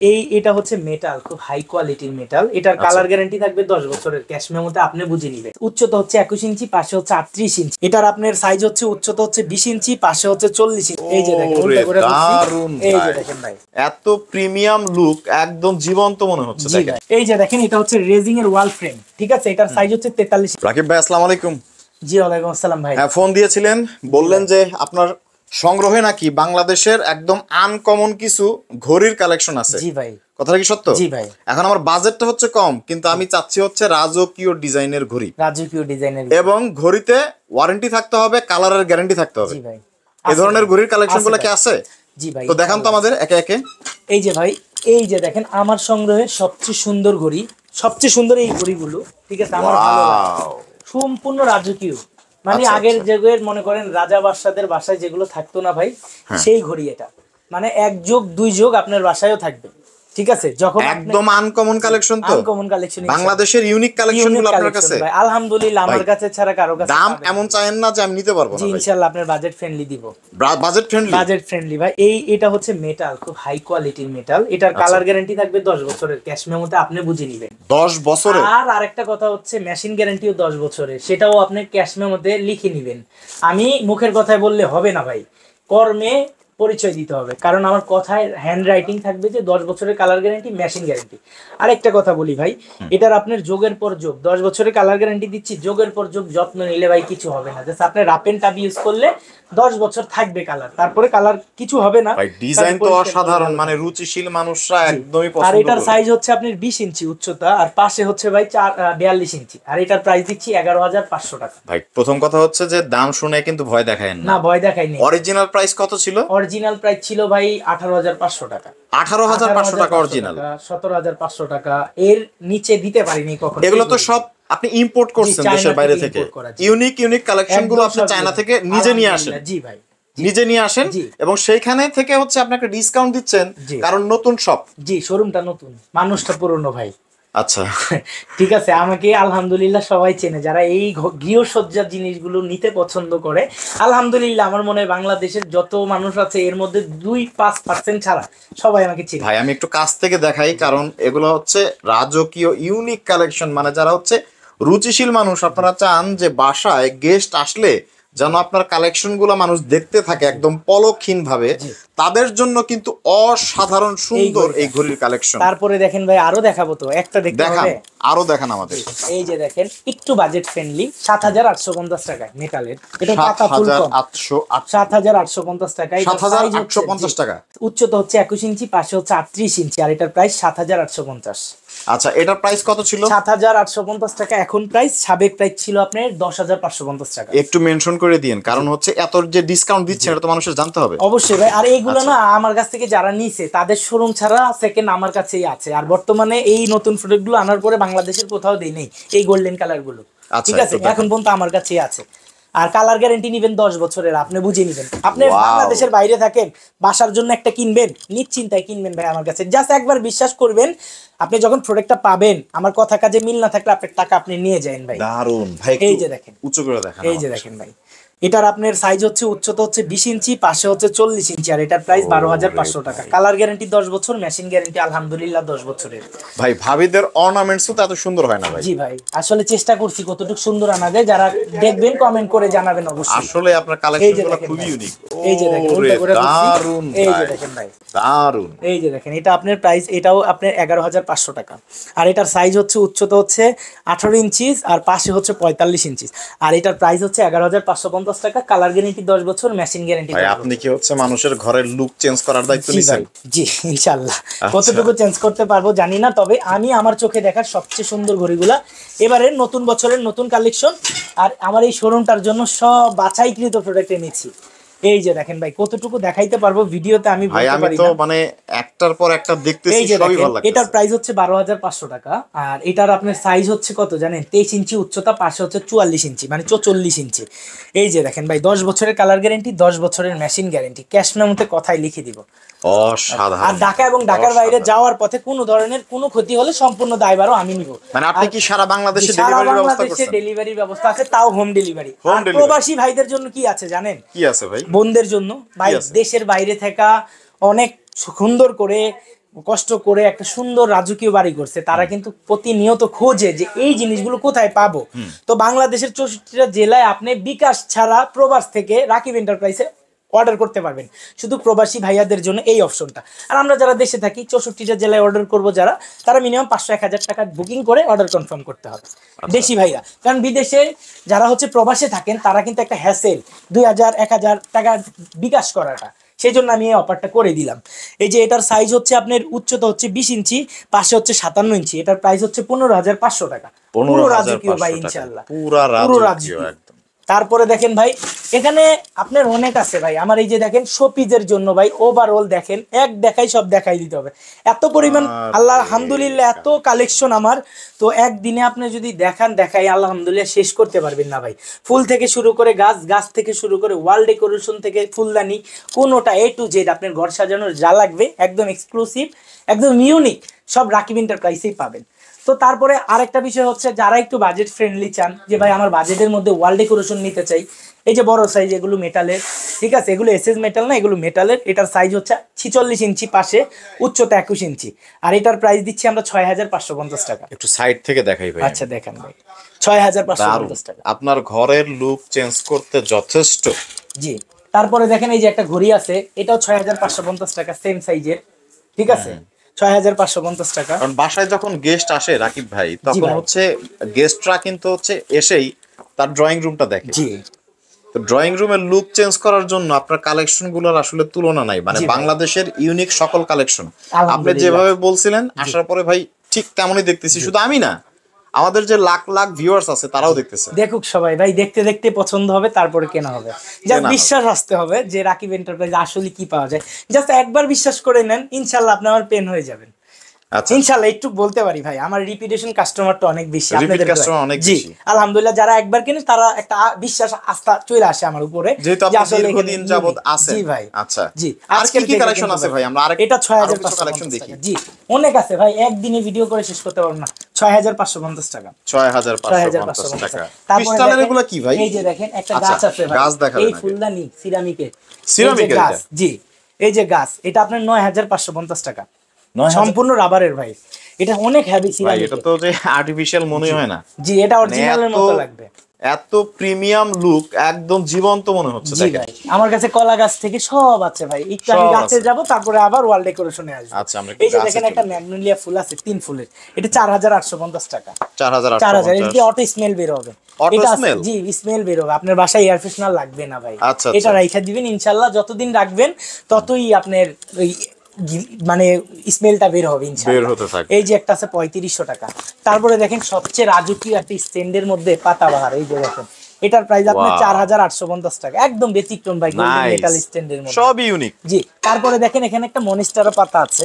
এটা হচ্ছে মেটাল, খুব হাই কোয়ালিটির মেটাল। এটার কালার গ্যারান্টি থাকবে 10 বছরের, ক্যাশ মেমোতে আপনি বুঝে নিবেন। উচ্চতা হচ্ছে 21 ইঞ্চি, পাশে হচ্ছে 38 ইঞ্চি। এটার আপনার সাইজ হচ্ছে উচ্চতা হচ্ছে 20 ইঞ্চি, পাশে হচ্ছে 40 ইঞ্চি। এই যে দেখেন, উল্টা করে দারুন, এই যে দেখেন ভাই, এত প্রিমিয়াম লুক, একদম জীবন্ত মনে হচ্ছে। দেখেন এই যে দেখেন, এটা হচ্ছে রেজিং এর ওয়াল ফ্রেম, ঠিক আছে। এটার সাইজ হচ্ছে 43। রাকিব ভাই, আসসালামু আলাইকুম। জি ওয়ালাইকুম আসসালাম ভাই। হ্যাঁ, ফোন দিয়েছিলেন, বললেন যে আপনার সংগ্রহে নাকি বাংলাদেশের একদম আনকমন কিছু ঘড়ির কালেকশন আছে। জি ভাই। কথাটা কি সত্য? জি ভাই। এখন আমার বাজেটটা হচ্ছে কম, কিন্তু আমি চাচ্ছি হচ্ছে রাজকীয় ডিজাইনের ঘড়ি, রাজকীয় ডিজাইনের, এবং ঘড়িতে ওয়ারেন্টি থাকতে হবে, কালারের গ্যারান্টি থাকতে হবে। জি ভাই। এই ধরনের ঘড়ির কালেকশনগুলো কি আছে? জি ভাই। তো দেখান তো আমাদের একে একে। এই যে ভাই, এই যে দেখেন আমার সংগ্রহের সবচেয়ে সুন্দর ঘড়ি, সবচেয়ে সুন্দর এই ঘড়িগুলো, ঠিক আছে। আমার ভালো লাগে, সম্পূর্ণ রাজকীয়, মানে আগের যুগের মনে করেন রাজা বাদশাদের বাসায় যেগুলো থাকতো না ভাই, সেই ঘড়ি এটা। মানে 1 যুগ 2 যুগ আপনার বাসায়ও থাকবে, ঠিক আছে। যখন একদম আনকমন কালেকশন, তো আনকমন কালেকশন, বাংলাদেশের ইউনিক কালেকশনগুলো আপনার কাছে। ভাই আলহামদুলিল্লাহ, আমার কাছে ছাড়া কারো কাছে দাম এমন চাইেন না যে আমি নিতে পারবো না। জি ইনশাআল্লাহ আপনার বাজেট ফ্রেন্ডলি দিব। বাজেট ফ্রেন্ডলি ভাই। এটা হচ্ছে মেটাল, খুব হাই কোয়ালিটির মেটাল। এটার কালার গ্যারান্টি থাকবে 10 বছরের, ক্যাশ মেমোতে আপনি বুঝে নেবেন। 10 বছরের। আর আরেকটা কথা হচ্ছে মেশিন গ্যারান্টিও 10 বছরের, সেটাও আপনি ক্যাশ মেমোতে লিখে নেবেন। আমি মুখের কথায় বললে হবে না ভাই, কর্মে পরিচয় দিতে হবে, কারণ আমার কথায় হ্যান্ড রাইটিং থাকবে যে 10 বছরের কালার গ্যারান্টি, মেশিন গ্যারান্টি। আরেকটা কথা বলি ভাই, এটার আপনার যোগের পর যোগ 10 বছরের কালার গ্যারান্টি দিচ্ছি, যোগের পর যোগ যত্ন নিলে ভাই কিছু হবে না। জাস্ট আপনি রাপ এন্ড টাব ইউজ করলে 10 বছর থাকবে কালার, তারপরে কালার কিছু হবে না ভাই। ডিজাইন তো অসাধারণ, মানে রুচিশীল মানুষরা একদমই পছন্দ করে। আর এটার সাইজ হচ্ছে আপনার 20 ইঞ্চি উচ্চতা, আর পাশে হচ্ছে ভাই 42 ইঞ্চি, আর এটার প্রাইস দিচ্ছি 11,500 টাকা। ভাই প্রথম কথা হচ্ছে যে দাম শুনে কিন্তু ভয় দেখায় না, ভয় দেখায়নি। অরিজিনাল প্রাইস কত ছিল? অরিজিনাল প্রাইস ছিল ভাই 18,500 টাকা। 18,500 টাকা অরিজিনাল। 17,500 টাকা, এর নিচে দিতে পারিনি কখনো। এগুলো তো সব আপনি ইম্পোর্ট করছেন দেশের বাইরে থেকে। ইউনিক কালেকশন গুলো আপনি চায়না থেকে নিজে নিয়ে আসেন। জি ভাই, নিজে নিয়ে আসেন, এবং সেইখানে থেকে হচ্ছে আপনাকে ডিসকাউন্ট দিচ্ছেন, কারণ নতুন শপ। জি, শোরুমটা নতুন, মানুষটা পুরনো ভাই। আচ্ছা ঠিক আছে। আমাকে আলহামদুলিল্লাহ সবাই চেনে, যারা এই গৃহসজ্জার জিনিসগুলো নিতে পছন্দ করে। আলহামদুলিল্লাহ আমার মনে হয় বাংলাদেশের যত মানুষ আছে এর মধ্যে 2-5% ছাড়া সবাই আমাকে চেনে। ভাই আমি একটু কাছ থেকে দেখাই, কারণ এগুলো হচ্ছে রাজকীয় ইউনিক কালেকশন। মানে যারা হচ্ছে রুচিশীল মানুষ, আপনারা চান যে বাসায় গেস্ট আসলে যেন আপনার কালেকশন গুলো মানুষ দেখতে থাকে একদম পলকহীন ভাবে, তাদের জন্য কিন্তু অসাধারণ সুন্দর এই ঘড়ির কালেকশন। তারপরে দেখেন ভাই, আরো দেখাবো তো, একটা দেখতে হবে, আরো দেখান আমাদের। এই যে দেখেন, একটু বাজেট ফ্রেন্ডলি, 7,850 টাকায় মেটালের। এটা পাতা ফুল কম, 7,850 টাকায়, 7,850 টাকা। উচ্চতা হচ্ছে 21 ইঞ্চি, পাশে হচ্ছে 38 ইঞ্চি, আর এটার প্রাইস 7,850। আচ্ছা, এটার প্রাইস কত ছিল? 7,850 টাকা এখন প্রাইস। সাবেক প্রাইস ছিল আপনার 10,550 টাকা। একটু মেনশন করে দিন, কারণ হচ্ছে এত যে ডিসকাউন্ট দিচ্ছেন এটা তো মানুষের জানতে হবে। অবশ্যই ভাই। আর এইগুলো না আমার কাছ থেকে যারা নিছে তাদের শোরুম ছাড়া সেকেন্ড আমার কাছেই আছে, আর বর্তমানে এই নতুন প্রোডাক্টগুলো আনার পরে বাংলাদেশের কোথাও দেই নেই এই গোল্ডেন কালার গুলো, ঠিক আছে। এখন পর্যন্ত আমার কাছেই আছে। আর কালার গ্যারান্টি নিবেন 10 বছরের, আপনি বুঝে নিবেন। আপনি বাংলাদেশের বাইরে থাকেন, বাসার জন্য একটা কিনবেন, নিশ্চিন্তায় কিনবেন ভাই আমার কাছে। জাস্ট একবার বিশ্বাস করবেন, আপনি যখন প্রোডাক্টটা পাবেন, আমার কথা কাজে মিল না থাকলে আপনার টাকা আপনি নিয়ে যাবেন ভাই। দারুন ভাই। এই যে দেখেন, উঁচু করে দেখেন, এই যে দেখেন ভাই, এটার আপনার সাইজ হচ্ছে উচ্চতা হচ্ছে 20 ইঞ্চি, পাশে হচ্ছে 40 ইঞ্চি, আর এটার প্রাইস 12,500 টাকা। কালার গ্যারান্টি 10 বছর, মেশিন গ্যারান্টি আলহামদুলিল্লাহ 10 বছরের। ভাই ভাবিদের অর্নামেন্টসও তো এত সুন্দর হয় না ভাই? জি ভাই, আসলে চেষ্টা করছি কতটুকু সুন্দর আনা যায়। যারা দেখবেন কমেন্ট করে জানাবেন অবশ্যই। আসলে আপনার কালেকশনগুলো খুবই ইউনিক। এই যে দেখেন, দারুন, এই যে দেখেন ভাই, দারুন। এই যে দেখেন, এটা আপনার প্রাইস, এটাও আপনার 11,500 টাকা। আর এটার সাইজ হচ্ছে উচ্চতা হচ্ছে 18 ইঞ্চি, আর পাশে হচ্ছে 45 ইঞ্চি, আর এটার প্রাইস হচ্ছে 11,550 টাকা। কালার গ্যারান্টি 10 বছর, মেশিন গ্যারান্টি। ভাই আপনি কি হচ্ছে মানুষের ঘরের লুক চেঞ্জ করার দায়িত্ব নিছেন? জি ইনশাআল্লাহ। কতটুকু চেঞ্জ করতে পারবো জানি না, তবে আমি আমার চোখে দেখার সবচেয়ে সুন্দর ঘড়িগুলা এবারের নতুন বছরের নতুন কালেকশন, আর আমার এই শোরুমটার জন্য সব বাছাইকৃত প্রোডাক্ট এনেছি। এই যে দেখেন ভাই, কতটুকু দেখাইতে পারবো ভিডিওতে আমি বলতে পারি না। তো মানে একটার পর একটা দেখতেছি, সবই ভালো লাগছে। এটার প্রাইস হচ্ছে 12,500 টাকা, আর এটার আপনার সাইজ হচ্ছে কত জানেন? 23 ইঞ্চি উচ্চতা, পাশে হচ্ছে 44 ইঞ্চি, মানে 44 ইঞ্চি। এই যে দেখেন ভাই, 10 বছরের কালার গ্যারান্টি, 10 বছরের মেশিন গ্যারান্টি, ক্যাশ মেমোতে কথাই লিখে দিব। অসাধারণ। আর ঢাকা এবং ঢাকার বাইরে যাওয়ার পথে কোনো ধরনের কোনো ক্ষতি হলে সম্পূর্ণ দায়ভারও আমি নিব। মানে আপনি কি সারা বাংলাদেশে ডেলিভারির ব্যবস্থা করছেন? ডেলিভারির ব্যবস্থা আছে, তাও হোম ডেলিভারি। প্রবাসী ভাইদের জন্য কি আছে জানেন? কি আছে ভাই? বোনদের জন্য ভাই, দেশের বাইরে থাকা অনেক সুন্দর করে কষ্ট করে একটা সুন্দর রাজকীয় বাড়ি করছে, তারা কিন্তু প্রতিনিয়ত খোঁজে যে এই জিনিসগুলো কোথায় পাবো। তো বাংলাদেশের 64টা জেলায় আপনি বিকাশ ছাড়া প্রবাস থেকে রাকিব এন্টারপ্রাইজে অর্ডার করতে পারবেন, শুধু প্রবাসী ভাইয়াদের জন্য এই অপশনটা। আর আমরা যারা দেশে থাকি 64টা জেলায় অর্ডার করব যারা, তারা মিনিমাম 500-1000 টাকা বুকিং করে অর্ডার কনফার্ম করতে হবে দেশি ভাইরা। কারণ বিদেশে যারা হচ্ছে প্রবাসে থাকেন তারা কিন্তু একটা হ্যাসেল 2000-1000 টাকা বিকাশ করাটা, সেই জন্য আমি এই অফারটা করে দিলাম। এই যে এটার সাইজ হচ্ছে আপনার উচ্চতা হচ্ছে 20 ইঞ্চি, পাশে হচ্ছে 57 ইঞ্চি, এটার প্রাইস হচ্ছে 15,500 টাকা। পুরো রাজকীয় ভাই ইনশাআল্লাহ, পুরো রাজকীয় একদম। তারপরে দেখেন ভাই এখানে আপনার অনেক আছে ভাই, আমার এই যে দেখেন শোপিজের জন্য ভাই ওভারঅল দেখেন, এক দেখাই সব দেখাই দিতে হবে, এত পরিমাণ আল্লাহ আলহামদুলিল্লাহ এত কালেকশন আমার। তো একদিনে আপনি যদি দেখাই আলহামদুলিল্লাহ শেষ করতে পারবেন না ভাই। ফুল থেকে শুরু করে গাছ থেকে শুরু করে ওয়াল ডেকোরেশন থেকে ফুলদানি, কোনোটা A to Z আপনার ঘর সাজানোর যা লাগবে একদম এক্সক্লুসিভ, একদম ইউনিক, সব রাকিব এন্টারপ্রাইজেই পাবেন। তো তারপরে আরেকটা বিষয় হচ্ছে যারা একটু বাজেট ফ্রেন্ডলি চান, যে ভাই আমার বাজেটের মধ্যে ওয়াল ডেকোরেশন নিতে চাই, এই যে বড় সাইজ এগুলো মেটালের, ঠিক আছে, এগুলো এসএস মেটাল না, এগুলো মেটালের। এটার সাইজ হচ্ছে 46 ইঞ্চি, পাশে উচ্চতা 21 ইঞ্চি, আর এটার প্রাইস দিচ্ছি আমরা 6550 টাকা। একটু সাইড থেকে দেখাই ভাই। আচ্ছা দেখান ভাই, 6550 টাকা। আপনার ঘরের লুক চেঞ্জ করতে যথেষ্ট। জি, তারপরে দেখেন এই যে একটা ঘড়ি আছে, এটাও 6550 টাকা, সেম সাইজের, ঠিক আছে, 6550 টাকা। কারণ বাসায় যখন গেস্ট আসে রাকিব ভাই, তখন হচ্ছে গেস্টরা কিন্তু হচ্ছে এসেই তার ড্রয়িং রুমটা দেখে। জি, তো ড্রয়িং রুমের লুক চেঞ্জ করার জন্য আপনার কালেকশন গুলোর আসলে তুলনা নাই, মানে বাংলাদেশের ইউনিক সকল কালেকশন আপনি যেভাবে বলছিলেন আসার পরে ভাই ঠিক তেমনই দেখতেছি। শুধু আমি না, আমাদের যে লাখ লাখ ভিউয়ার্স আছে তারাও দেখতেছে। দেখুক সবাই ভাই, দেখতে দেখতে পছন্দ হবে তারপরে কেনা হবে, জাস্ট বিশ্বাস আসতে হবে যে রাকিব এন্টারপ্রাইজ আসলে কি পাওয়া যায়। জাস্ট একবার বিশ্বাস করে নেন, ইনশাআল্লাহ আপনি আমার পেন হয়ে যাবেন। আচ্ছা ইনশাআল্লাহ একটু বলতে পারি ভাই, আমার রিপিটেশন কাস্টমারটা অনেক বেশি, আপনাদের কাস্টমার অনেক জি বেশি আলহামদুলিল্লাহ। যারা একবার কেনে তারা একটা বিশ্বাস আস্থা চলে আসে আমার উপরে, যেহেতু আপনি দীর্ঘদিন যাবত আছেন। জি ভাই, আচ্ছা জি। আর কি কালেকশন আছে ভাই? আমরা আরেকটা এটা 6550 কালেকশন দেখি। জি অনেক আছে ভাই, একদিনে ভিডিও করে শেষ করতে পারবো না। 6550 টাকা, 6550 টাকা। ক্রিস্টালের এগুলো কি ভাই? এই যে দেখেন একটা গাছ আছে ভাই, এই ফুলদানি সিরামিকের, গাছ, জি এই যে গাছ, এটা আপনার 9550 টাকা, সম্পূর্ণ রাবারের ভাই। এটা অনেক হেভি সিরামিক, এটা তো যে আর্টিফিশিয়াল মনে হয় না। জি এটা অরিজিনালের মতো লাগবে, এত প্রিমিয়াম লুক, একদম জীবন্ত মনে হচ্ছে। দেখেন আমার কাছে কলা গাছ থেকে সব আছে ভাই, একটু আমি গাছে যাব তারপরে আবার ওয়াল ডেকোরেশনে আসব। আচ্ছা আমরা এই যে দেখেন একটা ম্যাগনোলিয়া ফুল আছে 3 ফুলের, এটা 4850 টাকা, 4000। এটা অটো স্মেল বের হবে, এটা জি স্মেল বের হবে, আপনার বাসায় এয়ার ফ্রেশনার লাগবে না ভাই। এটা রাইখা দিবেন ইনশাআল্লাহ, যতদিন রাখবেন ততই আপনার ওই মানে স্মেলটা বের হবে ইনশাআল্লাহ। এই যে একটা আছে 3500 টাকা। তারপরে দেখেন সবচেয়ে রাজকীয় একটা স্ট্যান্ডের মধ্যে পাতাবাহার, এই যে দেখেন এটার প্রাইস আপনার 4850 টাকা, একদম ব্যতিক্রম ভাই, গোল্ডেন মেটাল স্ট্যান্ডের মধ্যে, সব ইউনিক। জি তারপরে দেখেন এখানে একটা মনিস্টারা পাতা আছে,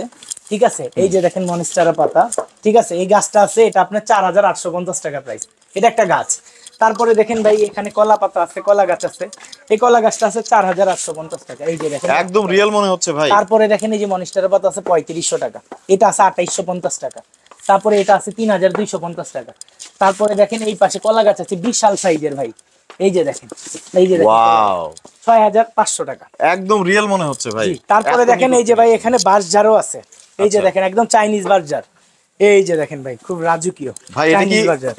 ঠিক আছে, এই যে দেখেন মনিস্টারা পাতা, ঠিক আছে, এই গাছটা আছে, এটা আপনার 4850 টাকা প্রাইস, এটা একটা গাছ। তারপরে দেখেন ভাই এখানে কলা পাতা আছে, কলা গাছ আছে, এই কলা গাছটা আছে 4850 টাকা, এই যে দেখেন একদম রিয়েল মনে হচ্ছে ভাই। তারপরে দেখেন এই যে মনিস্টার পাতা আছে 3500 টাকা, এটা আছে 2850 টাকা, তারপরে এটা আছে 3250 টাকা। তারপরে দেখেন এই পাশে কলা গাছ আছে বিশাল সাইজের ভাই, এই যে দেখেন, এই যে দেখেন ওয়াও 6500 টাকা, একদম রিয়েল মনে হচ্ছে ভাই। তারপরে দেখেন এই যে ভাই এখানে বাঁশঝাড়ও আছে, এই যে দেখেন একদম চাইনিজ বাঁশঝাড়, এই যে দেখেন ভাই খুব রাজকীয় ভাই।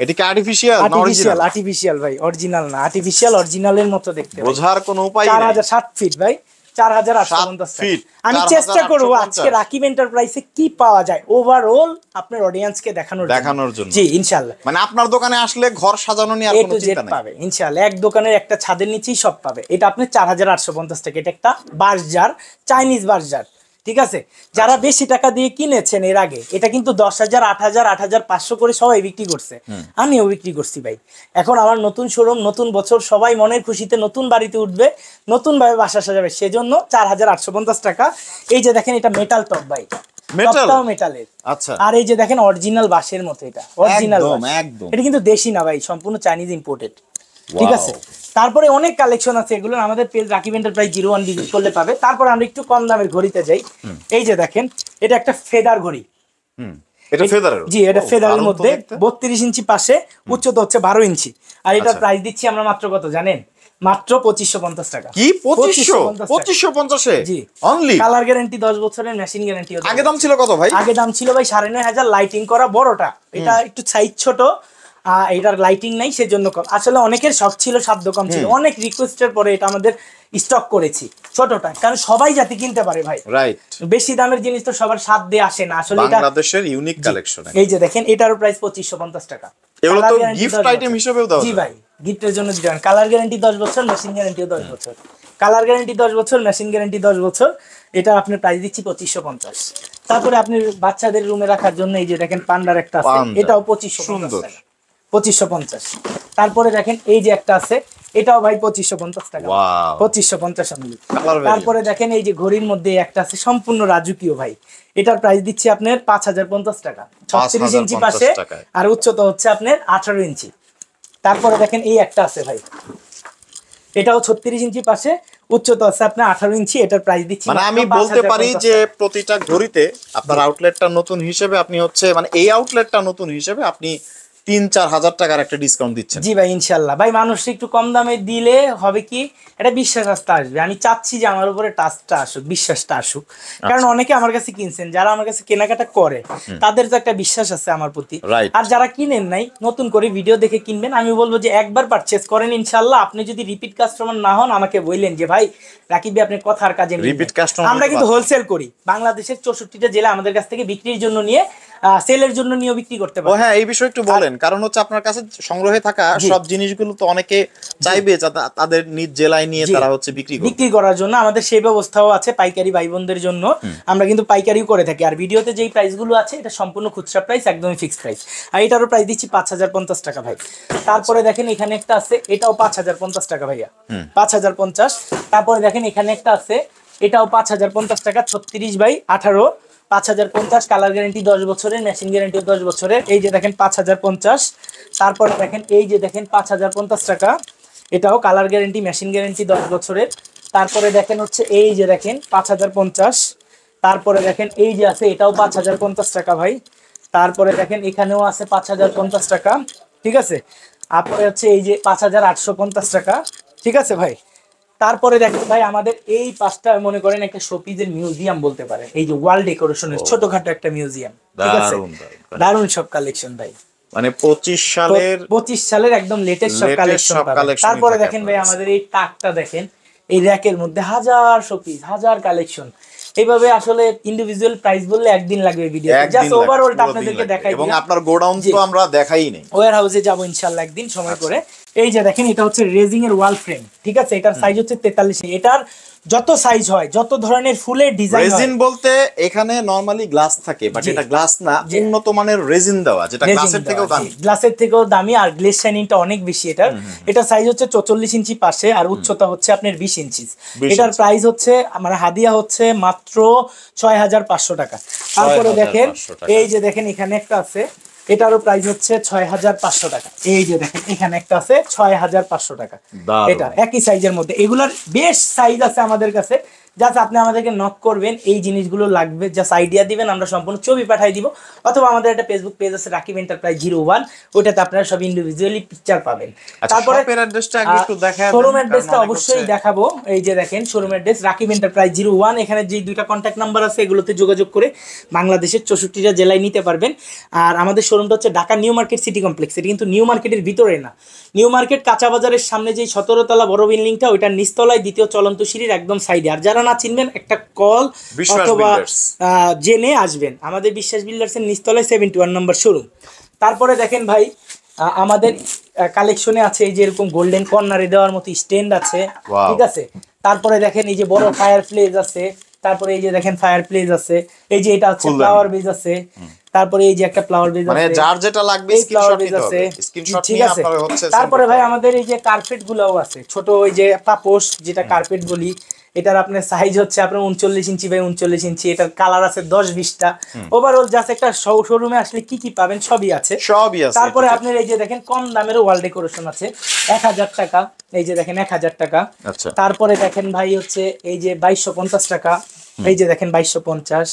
এটা কি আর্টিফিশিয়াল না অরিজিনাল? আর্টিফিশিয়াল ভাই, অরিজিনাল না, আর্টিফিশিয়াল অরিজিনালের মতো দেখতে, বোঝার কোনো উপায় নেই। 7 ফিট ভাই, 4850 টাকা। আমি চেষ্টা করব আজকে রাকিব এন্টারপ্রাইজে কি পাওয়া যায় ওভারঅল আপনার অডিয়েন্সকে দেখানোর জন্য। জি ইনশাআল্লাহ, মানে আপনার দোকানে আসলে ঘর সাজানো নিয়ে আর কোনো চিন্তা নাই, পাবে ইনশাআল্লাহ। এক দোকানের একটা ছাদের নিচেই সব পাবে। এটা আপনি 4850 টাকা, এটা একটা বাঁশঝাড়, চাইনিজ বাঁশঝাড়, ঠিক আছে। যারা বেশি টাকা দিয়ে কিনেছেন এর আগে, এটা কিন্তু 10,000 8,000 8,500 করে সবাই বিক্রি করছে, আমিও বিক্রি করছি ভাই। এখন আমার নতুন শোরুম, নতুন বছর, সবাই মনের খুশিতে নতুন বাড়িতে উঠবে, নতুন ভাবে বাসা সাজাবে, সেজন্য 4850 টাকা। এই যে দেখেন এটা মেটাল টপ ভাই, টপটাও মেটালের, আচ্ছা। আর এই যে দেখেন অরিজিনাল বাঁশের মতো, এটা অরিজিনাল, এটা কিন্তু দেশি না ভাই, সম্পূর্ণ চাইনিজ ইম্পোর্টেড, ঠিক আছে। তারপরে অনেক কালেকশন আছে, এগুলো আমাদের পেজ রাকিব এন্টারপ্রাইজ 01 ভিজিট করলে পাবে। তারপরে আমরা একটু কম দামের ঘড়িতে যাই। এই যে দেখেন এটা একটা ফেদার ঘড়ি, এটা ফেদারের, জি এটা ফেদারের মধ্যে 32 ইঞ্চি পাশে, উচ্চতা হচ্ছে 12 ইঞ্চি, আর এটার প্রাইস দিচ্ছি আমরা মাত্র কত জানেন? মাত্র 2550 টাকা। কি 2550 জি অনলি? কালার গ্যারান্টি 10 বছরের, মেশিন গ্যারান্টি। আগে দাম ছিল কত ভাই? আগে দাম ছিল ভাই 9500, লাইটিং করা বড়টা, এটা একটু সাইজ ছোট, এটার লাইটিং নাই সেজন্য কম। আসলে অনেকের শখ ছিল, সাধ্য কম ছিল, অনেক রিকোয়েস্টের পরে এটা আমাদের স্টক করেছি ছোটটা, কারণ সবাই যাতে কিনতে পারে ভাই। রাইট, বেশি দামের জিনিস তো সবার সাধ্য দিয়ে আসে না আসলে। এটা বাংলাদেশের ইউনিক কালেকশন। এই যে দেখেন এটারও প্রাইস 2550 টাকা। এগুলো তো গিফট আইটেম হিসেবেও দাও? জি ভাই, গিফটের জন্য দিবেন। কালার গ্যারান্টি 10 বছর, মেশিন গ্যারান্টিও 10 বছর। কালার গ্যারান্টি 10 বছর, মেশিন গ্যারান্টি 10 বছর। এটা আপনার প্রাইস দিচ্ছি 2550। তারপরে আপনি বাচ্চাদের রুমে রাখার জন্য এই যে দেখেন পান্ডার একটা আছে, এটাও 2550 টাকা। 2550। তারপরে দেখেন এই যে একটা আছে, এটাও ভাই 2550 টাকা। 2550 অনলি। তারপরে দেখেন এই যে ঘড়ির মধ্যে একটা আছে সম্পূর্ণ রাজকীয় ভাই, এটার প্রাইস দিচ্ছি আপনার 5050 টাকা। 36 ইঞ্চি পাশে আর উচ্চতা হচ্ছে আপনার 18 ইঞ্চি। তারপরে দেখেন এই একটা আছে ভাই, এটাও 36 ইঞ্চি পাশে, উচ্চতা আছে আপনার 18 ইঞ্চি। এটার প্রাইস দিচ্ছি মানে আমি বলতে পারি যে প্রতিটা ঘড়িতে আপনার আউটলেটটা নতুন হিসেবে আপনি হচ্ছে মানে এই আউটলেটটা নতুন হিসেবে আপনি 3-4 হাজার টাকার একটা ডিসকাউন্ট দিচ্ছেন। জি ভাই ইনশাল্লাহ ভাই, মানুষ একটু কম দামে দিলে হবে কি, এটা বিশ্বাস আসতে আসবে। আমি চাচ্ছি যে আমার উপরে টাচটা আসুক, বিশ্বাসটা আসুক, কারণ অনেকে আমার কাছে কিনছেন, যারা আমার কাছে কেনাকাটা করে তাদের তো একটা বিশ্বাস আছে আমার প্রতি। আর যারা কিনেন নাই, নতুন করে ভিডিও দেখে কিনবেন। আমি বলবো যে একবার পারচেজ করেন ইনশাল্লাহ। আপনি যদি রিপিট কাস্টমার না হন, আমাকে বললেন যে ভাই রাকিব ভাই আপনি কথার কাজে রিপিট কাস্টমার। আমরা কিন্তু হোলসেল করি, বাংলাদেশের 64টা জেলা আমাদের কাছ থেকে বিক্রির জন্য নিয়ে, সেলের জন্য নিয়ে বিক্রি করতে পারেন। ও হ্যাঁ, এই বিষয়ে একটু বলেন, কারণ হচ্ছে আপনার কাছে সংগ্রহে থাকা সব জিনিসগুলো তো অনেকে চাইবে তাদের নিজ জেলায় নিয়ে তারা হচ্ছে বিক্রি করার জন্য। আমাদের সেই ব্যবস্থাও আছে পাইকারি ভাই বোনদের জন্য, আমরা কিন্তু পাইকারিও করে থাকি। আর ভিডিওতে যেই প্রাইসগুলো আছে এটা সম্পূর্ণ খুচরা প্রাইস, একদমই ফিক্সড প্রাইস। আর এটারও প্রাইস দিচ্ছি 5050 টাকা ভাই। তারপরে দেখেন এখানে একটা আছে, এটাও 5050 টাকা ভাইয়া, 5050। তারপরে দেখেন এখানে একটা আছে, এটাও 5050 টাকা, 36/18, 5050। কালার গ্যারান্টি 10 বছরের, মেশিন গ্যারান্টি 10 বছরের। এই যে দেখেন 5050। তারপরে দেখেন এই যে দেখেন 5050 টাকা, এটাও কালার গ্যারান্টি, মেশিন গ্যারান্টি 10 বছরের। তারপরে দেখেন হচ্ছে এই যে দেখেন 5050। তারপরে দেখেন এই যে আছে, এটাও 5050 টাকা ভাই। তারপরে দেখেন এখানেও আছে 5050 টাকা, ঠিক আছে। তারপরে হচ্ছে এই যে 5850 টাকা, ঠিক আছে ভাই। তারপরে দেখেন ভাই আমাদের এই পাঁচটা মনে করেন একটা শোপিসের মিউজিয়াম বলতে পারেন, এই যে ওয়াল ডেকোরেশনের ছোটখাটো একটা মিউজিয়াম, ঠিক আছে। দারুণ সব কালেকশন ভাই, মানে 25 সালের একদম লেটেস্ট সব কালেকশন পাবেন। তারপরে দেখেন ভাই আমাদের এই টাকটা দেখেন, এই র‍্যাকের মধ্যে হাজার শোপিস, হাজার কালেকশন। এইভাবে আসলে ইন্ডিভিজুয়াল প্রাইস বললে একদিন লাগবে ভিডিও, জাস্ট ওভারঅলটা আপনাদেরকে দেখাই। এবং আপনার গোডাউন তো আমরা দেখাই নাই, ওয়্যার হাউসে যাব ইনশাআল্লাহ একদিন সময় করে। এই যে দেখেন এটা হচ্ছে রেজিং এর ওয়াল ফ্রেম, ঠিক আছে। এটার সাইজ হচ্ছে 43। এটার যত সাইজ হয়, যত ধরনের ফুলের ডিজাইন হয়। রেজিন বলতে এখানে নরমালি গ্লাস থাকে, বাট এটা গ্লাস না, উন্নত মানের রেজিন দেওয়া, যেটা গ্লাসের থেকেও দামি। গ্লাসের থেকেও দামি, আর গ্লেজ শাইনিংটা অনেক বেশি এটার। এটা সাইজ হচ্ছে 44 ইঞ্চি পাশে, আর উচ্চতা হচ্ছে আপনার 20 ইঞ্চি। এটার প্রাইস হচ্ছে মানে হাদিয়া হচ্ছে মাত্র 6500 টাকা। তারপরে দেখেন এই যে দেখেন এখানে একটা আছে, এটারও প্রাইস হচ্ছে 6500 টাকা। এই যে দেখেন এখানে একটা আছে 6500 টাকা, এটা একই সাইজের মধ্যে। এগুলার বেশ সাইজ আছে আমাদের কাছে, জাস্ট আপনি আমাদেরকে নক করবেন, এই জিনিসগুলো লাগবে, জাস্ট আইডিয়া দিবেন, আমরা সম্পূর্ণ ছবি পাঠিয়ে দিব। অথবা আমাদের একটা ফেসবুক পেজ আছে রাকিব এন্টারপ্রাইজ 01, ওটাতে আপনারা সব ইন্ডিভিজুয়ালি পিকচার পাবেন। তারপরে শোরুম অ্যাড্রেসটা অবশ্যই দেখাবো। এই যে দেখেন শোরুম অ্যাড্রেস রাকিব এন্টারপ্রাইজ 01। এখানে যে দুইটা কন্ট্যাক্ট নাম্বার আছে এগুলোতে যোগাযোগ করে বাংলাদেশের 64টা জেলায় নিতে পারবেন। আর আমাদের শোরুমটা হচ্ছে Dhaka new market city complex. এটা কিন্তু নিউ মার্কেটের ভিতরে না, নিউ মার্কেট কাঁচা বাজারের সামনে যে 17 তলা বড় বিল্ডিংটা, ওইটার নিচতলায় দ্বিতীয় চলন্ত সিঁড়ির একদম সাইডে। আর যারা না চিনবেন একটা কল অথবা জেনে আসবেন। আমাদের বিশ্বাস বিল্ডার্সের নিচতলায় 71 নম্বর শোরুম। তারপরে দেখেন ভাই আমাদের কালেকশনে আছে এই যে এরকম গোল্ডেন কর্নারে দেওয়ার মতো স্ট্যান্ড আছে, ঠিক আছে। তারপরে দেখেন এই যে বড় ফায়ার প্লেস আছে। তারপরে এই যে দেখেন ফায়ার প্লেস আছে। এই যে এটা হচ্ছে ফ্লাওয়ার বেজ আছে। তারপরে এই যে একটা ফ্লাওয়ার বেজ আছে, মানে যার যেটা লাগবে স্ক্রিনশট নিতে হবে, স্ক্রিনশট নিয়ে আপনারা হচ্ছে। তারপরে ভাই আমাদের এই যে কার্পেট গুলোও আছে, ছোট ওই যে পাপোশ যেটা কার্পেট বলি, এটার আপনার সাইজ হচ্ছে আপনার 39 ইঞ্চি বাই 39 ইঞ্চি। এটার কালার আছে 10-20টা। ওভারঅল জাস্ট একটা শোরুমে আসলে কি কি পাবেন সবই আছে। তারপরে আপনার এই যে দেখেন কম দামের ওয়াল ডেকোরেশন আছে 1000 টাকা। এই যে দেখেন 1000 টাকা। তারপরে দেখেন ভাই হচ্ছে এই যে 2250 টাকা। এই যে দেখেন 2250।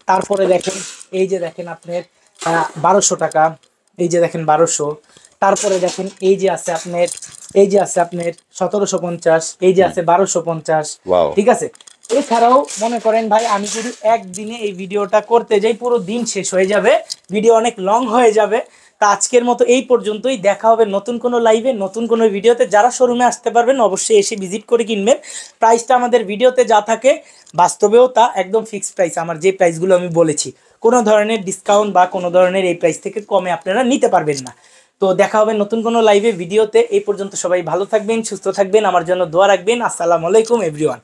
তারপরে দেখেন এই যে দেখেন আপনার 1200 টাকা। এই যে দেখেন 1200। তারপরে দেখেন এই যে আছে আপনার 1750, এই যে আছে 1250, Wow. ঠিক আছে। এছাড়াও মনে করেন ভাই আমি যদি একদিনে এই ভিডিওটা করতে যাই পুরো দিন শেষ হয়ে যাবে, ভিডিও অনেক লং হয়ে যাবে। তা আজকের মতো এই পর্যন্তই, দেখা হবে নতুন কোনো লাইভে নতুন কোনো ভিডিওতে। যারা শোরুমে আসতে পারবেন অবশ্যই এসে ভিজিট করে কিনবেন। প্রাইসটা আমাদের ভিডিওতে যা থাকে বাস্তবেও তা একদম ফিক্সড প্রাইস, আমার যে প্রাইসগুলো আমি বলেছি, কোনো ধরনের ডিসকাউন্ট বা কোনো ধরনের এই প্রাইস থেকে কমে আপনারা নিতে পারবেন না। তো দেখা হবে নতুন কোনো লাইভে ভিডিওতে। এই পর্যন্ত সবাই ভালো থাকবেন, সুস্থ থাকবেন, আমার জন্য দোয়া রাখবেন। আসসালামু আলাইকুম এভরিওয়ান।